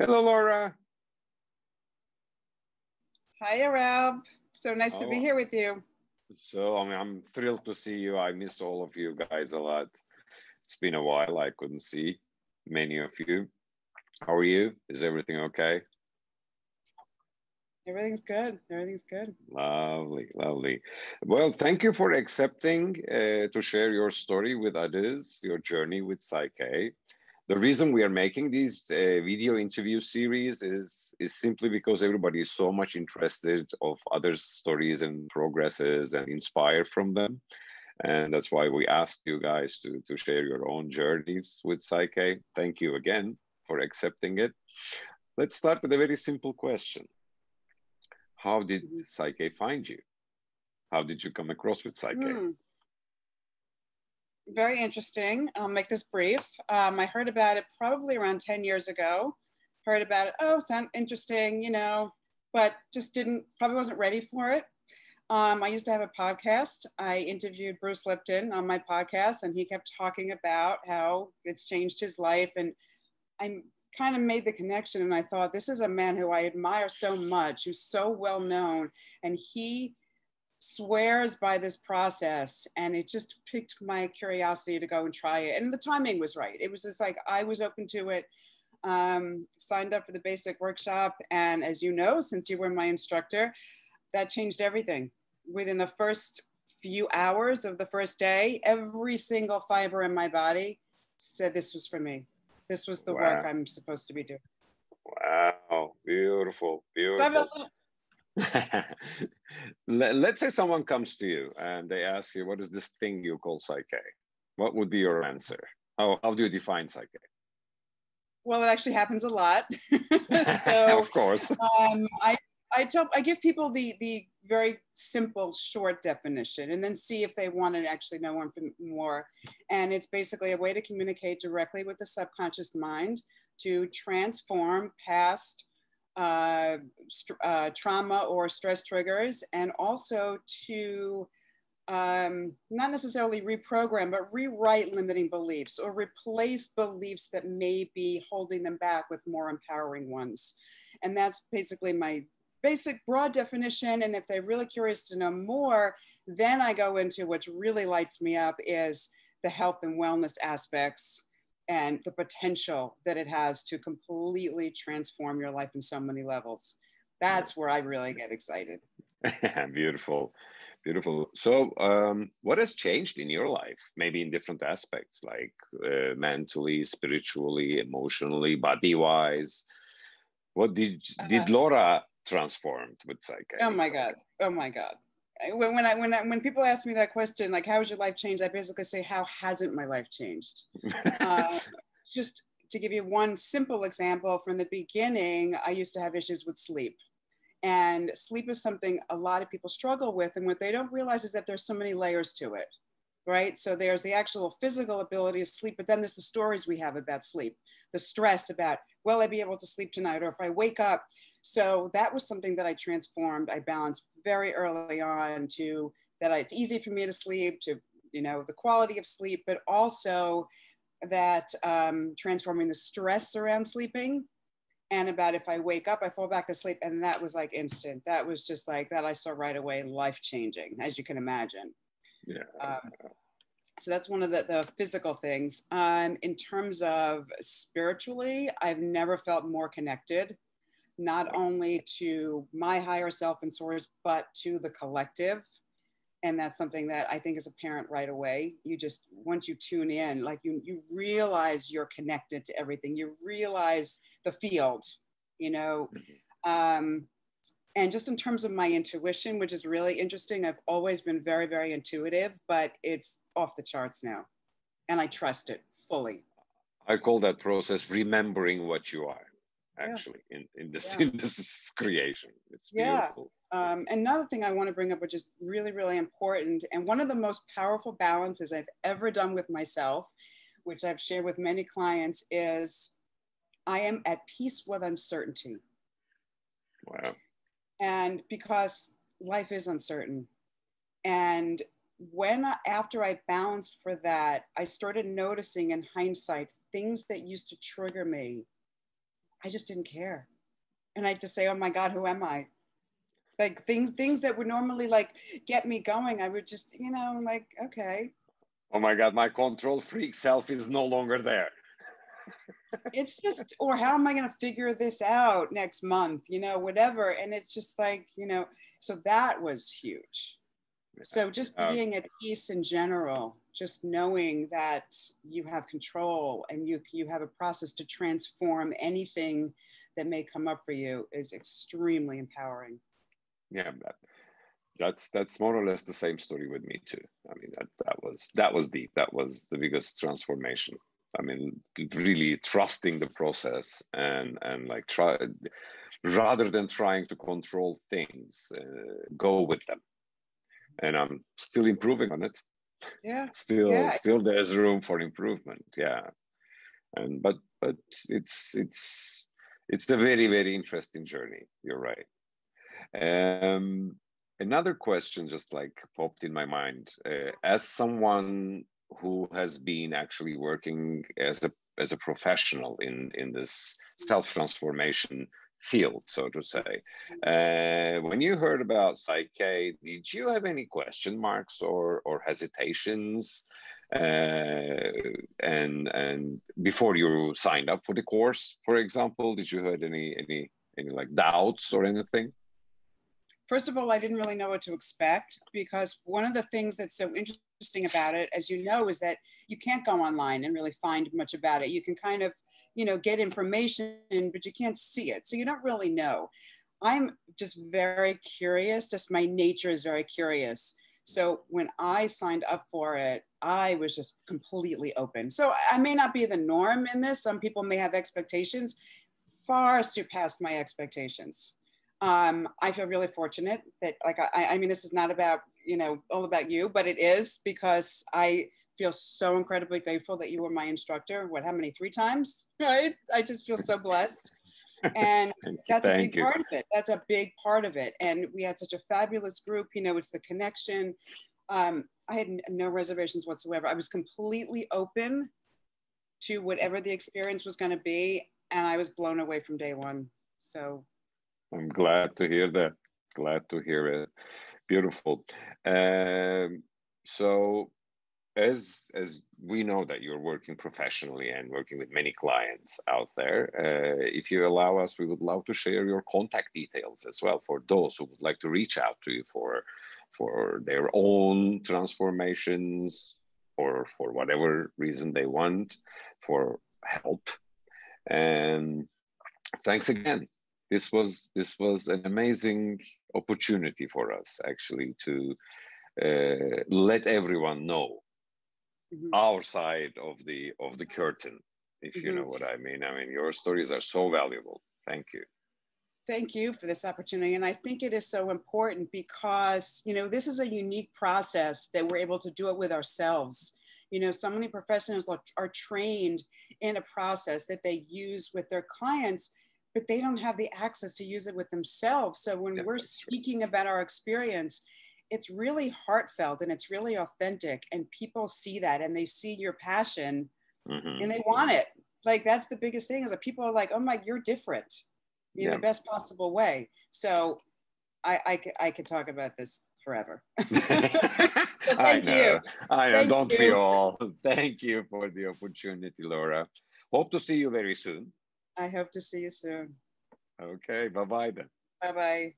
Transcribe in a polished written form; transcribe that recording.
Hello, Laura. Hi, Arab. So nice to be Oh, here with you. I'm thrilled to see you. I miss all of you guys a lot. It's been a while. I couldn't see many of you. How are you? Is everything okay? Everything's good. Everything's good. Lovely, lovely. Well, thank you for accepting to share your story with others, your journey with PSYCH-K. The reason we are making these video interview series is simply because everybody is so much interested of others' stories and progresses and inspire from them. And that's why we asked you guys to share your own journeys with PSYCH-K. Thank you again for accepting it. Let's start with a very simple question. How did PSYCH-K find you? How did you come across with PSYCH-K? Very interesting. I'll make this brief. I heard about it probably around 10 years ago. Heard about it. Oh, sound interesting, but just probably wasn't ready for it. I used to have a podcast. I interviewed Bruce Lipton on my podcast, and he kept talking about how it's changed his life. And I kind of made the connection, and I thought, this is a man who I admire so much, who's so well known, and he swears by this process, and it just piqued my curiosity to go and try it. And the timing was right. It was just like I was open to it, signed up for the basic workshop, and as you know, since you were my instructor, that changed everything. Within the first few hours of the first day, every single fiber in my body said this was for me. This was the work I'm supposed to be doing. Wow, beautiful, beautiful. Let's say someone comes to you and they ask you, what is this thing you call PSYCH-K? What would be your answer? How do you define PSYCH-K? Well, it actually happens a lot. So of course. I give people the very simple, short definition, and then see if they want to actually know more. And it's basically a way to communicate directly with the subconscious mind to transform past trauma or stress triggers, and also to not necessarily reprogram, but rewrite limiting beliefs or replace beliefs that may be holding them back with more empowering ones. And that's basically my basic broad definition. And if they're really curious to know more, then I go into what really lights me up is the health and wellness aspects and the potential that it has to completely transform your life in so many levels. That's where I really get excited. Beautiful. Beautiful. So what has changed in your life? Maybe in different aspects, like mentally, spiritually, emotionally, body-wise. What did Laura transformed with PSYCH-K? Oh my God. Oh my God. When people ask me that question, like, how has your life changed? I basically say, how hasn't my life changed? Just to give you one simple example, from the beginning, I used to have issues with sleep. And sleep is something a lot of people struggle with. And what they don't realize is that there's so many layers to it, right? So there's the actual physical ability of sleep, but then there's the stories we have about sleep, the stress about, will I be able to sleep tonight? Or if I wake up. So that was something that I transformed. I balanced very early on to that it's easy for me to sleep, to, the quality of sleep, but also that transforming the stress around sleeping. And about if I wake up, I fall back to sleep. And that was like instant. That was just like that. I saw right away, life-changing, as you can imagine. Yeah. So that's one of the physical things. In terms of spiritually, I've never felt more connected, not only to my higher self and source, but to the collective. And that's something that I think is apparent right away. You just, once you tune in, like you realize you're connected to everything. You realize the field, and just in terms of my intuition, which is really interesting, I've always been very, very intuitive, but it's off the charts now. And I trust it fully. I call that process remembering what you are, actually, in this creation. It's beautiful. Another thing I want to bring up, which is really, really important, and one of the most powerful balances I've ever done with myself, which I've shared with many clients, is I am at peace with uncertainty. Wow. And because life is uncertain. And after I balanced for that, I started noticing in hindsight things that used to trigger me I just didn't care. And I just say, oh my God, who am I? Like things that would normally like get me going, I would just, you know, like, okay. Oh my God, my control freak self is no longer there. It's just, or how am I going to figure this out next month, you know, whatever. And it's just like, you know, so that was huge. So just being at peace in general, just knowing that you have control and you have a process to transform anything that may come up for you is extremely empowering. Yeah, that's more or less the same story with me too. I mean, that was deep. That was the biggest transformation. I mean, really trusting the process and like try, rather than trying to control things, go with them. And I'm still improving on it. Yeah. Still there's room for improvement. Yeah. And but it's a very, very interesting journey. You're right. Another question just like popped in my mind. As someone who has been actually working as a professional in this self-transformation field, so to say, when you heard about PSYCH-K, did you have any question marks or hesitations? And before you signed up for the course, for example, did you have any like doubts or anything? First of all, I didn't really know what to expect, because one of the things that's so interesting about it, as you know, is that you can't go online and really find much about it. You can kind of, you know, get information, but you can't see it. So you don't really know. I'm just very curious. Just my nature is very curious. So when I signed up for it, I was just completely open. So I may not be the norm in this. Some people may have expectations far surpassed my expectations. I feel really fortunate that, like, I mean, this is not about, you know, all about you, but it is, because I feel so incredibly grateful that you were my instructor. What, how many, 3 times, right? I just feel so blessed. And that's a big part of it. That's a big part of it. And we had such a fabulous group, you know, it's the connection. I had no reservations whatsoever. I was completely open to whatever the experience was going to be. And I was blown away from day one. So I'm glad to hear that. Glad to hear it. Beautiful. So as we know that you're working professionally and working with many clients out there, if you allow us, we would love to share your contact details as well for those who would like to reach out to you for their own transformations or for whatever reason they want, for help. And thanks again. This was an amazing opportunity for us, actually, to let everyone know our side of the curtain, if you know what I mean. I mean, your stories are so valuable. Thank you. Thank you for this opportunity. And I think it is so important because, you know, this is a unique process that we're able to do it with ourselves. You know, so many professionals are trained in a process that they use with their clients, but they don't have the access to use it with themselves. So when we're speaking about our experience, it's really heartfelt and it's really authentic, and people see that and they see your passion and they want it. Like, that's the biggest thing, is that people are like, oh my, you're different in the best possible way. So I could talk about this forever. I know. Don't we all? Thank you for the opportunity, Laura. Hope to see you very soon. I hope to see you soon. Okay, bye-bye then. Bye-bye.